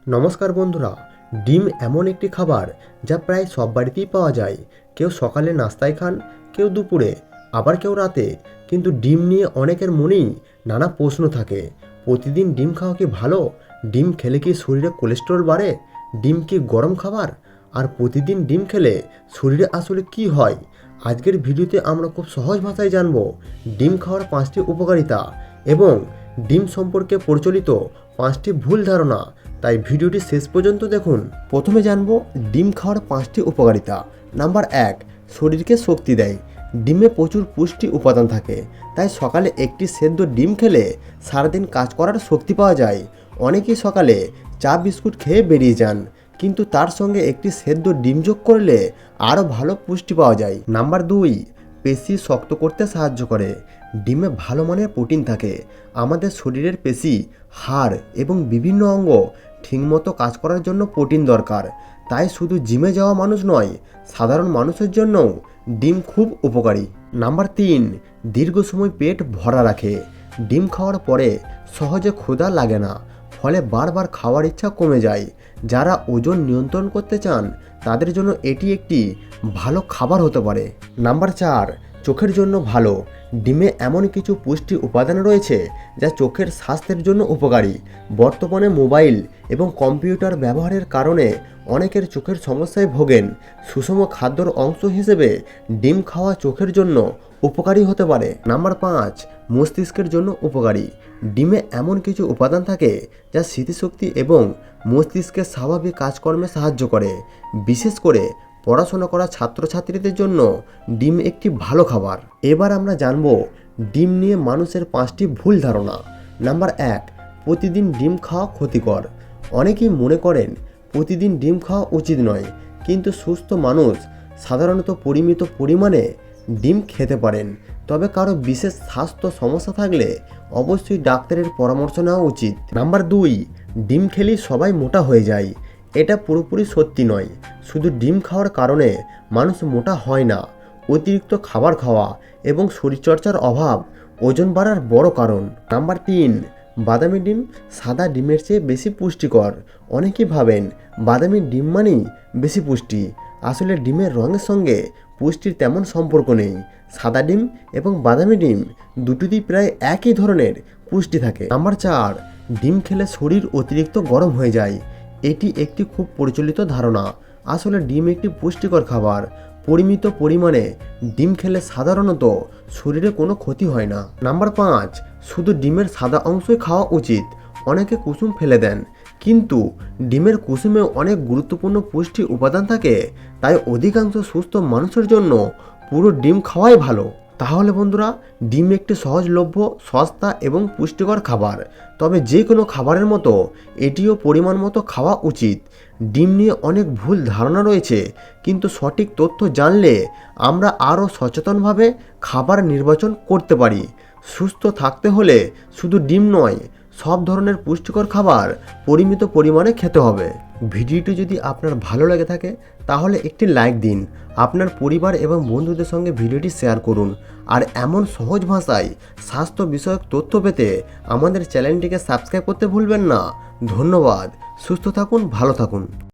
নমস্কার বন্ধুরা, ডিম এমন একটি খাবার যা প্রায় সব বাড়িতেই পাওয়া যায়। কেউ সকালে নাস্তায় খান, কেউ দুপুরে, আবার কেউ রাতে। কিন্তু ডিম নিয়ে অনেকের মনেই নানা প্রশ্ন থাকে। প্রতিদিন ডিম খাওয়া কি ভালো? ডিম খেলে কি শরীরে কোলেস্টেরল বাড়ে? ডিম কি গরম খাবার? আর প্রতিদিন ডিম খেলে শরীরে আসলে কি হয়? আজকের ভিডিওতে আমরা খুব সহজ ভাষায় জানব ডিম খাওয়ার 5টি উপকারিতা এবং ডিম সম্পর্কে প্রচলিত 5টি ভুল ধারণা। তাই ভিডিওটি শেষ পর্যন্ত দেখুন। প্রথমে জানব ডিম খাওয়ার 5টি উপকারিতা। নাম্বার 1, শরীরকে শক্তি দেয়। ডিমে প্রচুর পুষ্টি উপাদান থাকে, তাই সকালে একটি সেদ্ধ ডিম খেলে সারাদিন কাজ করার শক্তি পাওয়া যায়। অনেকেই সকালে চা বিস্কুট খেয়ে বেরিয়ে যান, কিন্তু তার সঙ্গে একটি সেদ্ধ ডিম যোগ করলে আরও ভালো পুষ্টি পাওয়া যায়। নাম্বার 2, পেশি শক্ত করতে সাহায্য করে। ডিমে ভালো মানের প্রোটিন থাকে। আমাদের শরীরের পেশি, হাড় এবং বিভিন্ন অঙ্গ ঠিকমতো কাজ করার জন্য প্রোটিন দরকার। তাই শুধু জিমে যাওয়া মানুষ নয়, সাধারণ মানুষের জন্যও ডিম খুব উপকারী। নাম্বার 3, দীর্ঘ সময় পেট ভরা রাখে। ডিম খাওয়ার পরে সহজে ক্ষুধা লাগে না, ফলে বারবার খাওয়ার ইচ্ছা কমে যায়। যারা ওজন নিয়ন্ত্রণ করতে চান তাদের জন্য এটি একটি ভালো খাবার হতে পারে। নাম্বার 4, চোখের জন্য ভালো। ডিমে এমন কিছু পুষ্টি উপাদান রয়েছে যা চোখের স্বাস্থ্যের জন্য উপকারী। বর্তমানে মোবাইল এবং কম্পিউটার ব্যবহারের কারণে অনেকের চোখের সমস্যায় ভোগেন। সুষম খাদ্যর অংশ হিসেবে ডিম খাওয়া চোখের জন্য উপকারী হতে পারে। নাম্বার 5, মস্তিষ্কের জন্য উপকারী। ডিমে এমন কিছু উপাদান থাকে যা স্মৃতিশক্তি এবং মস্তিষ্কের স্বাভাবিক কাজকর্মে সাহায্য করে। বিশেষ করে পড়াশোনা করা ছাত্রছাত্রীদের জন্য ডিম একটি ভালো খাবার। এবার আমরা জানব ডিম নিয়ে মানুষের 5টি ভুল ধারণা। নাম্বার 1, প্রতিদিন ডিম খাওয়া ক্ষতিকর। অনেকেই মনে করেন প্রতিদিন ডিম খাওয়া উচিত নয়, কিন্তু সুস্থ মানুষ সাধারণত পরিমিত পরিমাণে ডিম খেতে পারেন। তবে কারো বিশেষ স্বাস্থ্য সমস্যা থাকলে অবশ্যই ডাক্তারের পরামর্শ নেওয়া উচিত। নাম্বার 2, ডিম খেলেই সবাই মোটা হয়ে যায়। এটা পুরোপুরি সত্যি নয়। শুধু ডিম খাওয়ার কারণে মানুষ মোটা হয় না। অতিরিক্ত খাবার খাওয়া এবং শরীরচর্চার অভাব ওজন বাড়ার বড় কারণ। নাম্বার 3, বাদামি ডিম সাদা ডিমের চেয়ে বেশি পুষ্টিকর। অনেকেই ভাবেন বাদামি ডিম মানেই বেশি পুষ্টি। আসলে ডিমের রঙের সঙ্গে পুষ্টির তেমন সম্পর্ক নেই। সাদা ডিম এবং বাদামি ডিম দুটোতেই প্রায় একই ধরনের পুষ্টি থাকে। নাম্বার 4, ডিম খেলে শরীর অতিরিক্ত গরম হয়ে যায়। এটি একটি খুব প্রচলিত ধারণা। আসলে ডিম একটি পুষ্টিকর খাবার। পরিমিত পরিমাণে ডিম খেলে সাধারণত শরীরে কোনো ক্ষতি হয় না। নাম্বার 5, শুধু ডিমের সাদা অংশই খাওয়া উচিত। অনেকে কুসুম ফেলে দেন, কিন্তু ডিমের কুসুমেও অনেক গুরুত্বপূর্ণ পুষ্টি উপাদান থাকে। তাই অধিকাংশ সুস্থ মানুষের জন্য পুরো ডিম খাওয়াই ভালো। তাহলে বন্ধুরা, ডিম একটি সহজলভ্য, সস্তা এবং পুষ্টিকর খাবার। তবে যে কোনো খাবারের মতো এটিও পরিমাণ মতো খাওয়া উচিত। ডিম নিয়ে অনেক ভুল ধারণা রয়েছে, কিন্তু সঠিক তথ্য জানলে আমরা আরও সচেতনভাবে খাবার নির্বাচন করতে পারি। সুস্থ থাকতে হলে শুধু ডিম নয়, সব ধরনের পুষ্টিকর খাবার পরিমিত পরিমাণে খেতে হবে। ভিডিওটি যদি আপনার ভালো লেগে থাকে তাহলে একটি লাইক দিন। আপনার পরিবার এবং বন্ধুদের সঙ্গে ভিডিওটি শেয়ার করুন। আর এমন সহজ ভাষায় স্বাস্থ্য বিষয়ক তথ্য পেতে আমাদের চ্যানেলটিকে সাবস্ক্রাইব করতে ভুলবেন না। ধন্যবাদ। সুস্থ থাকুন, ভালো থাকুন।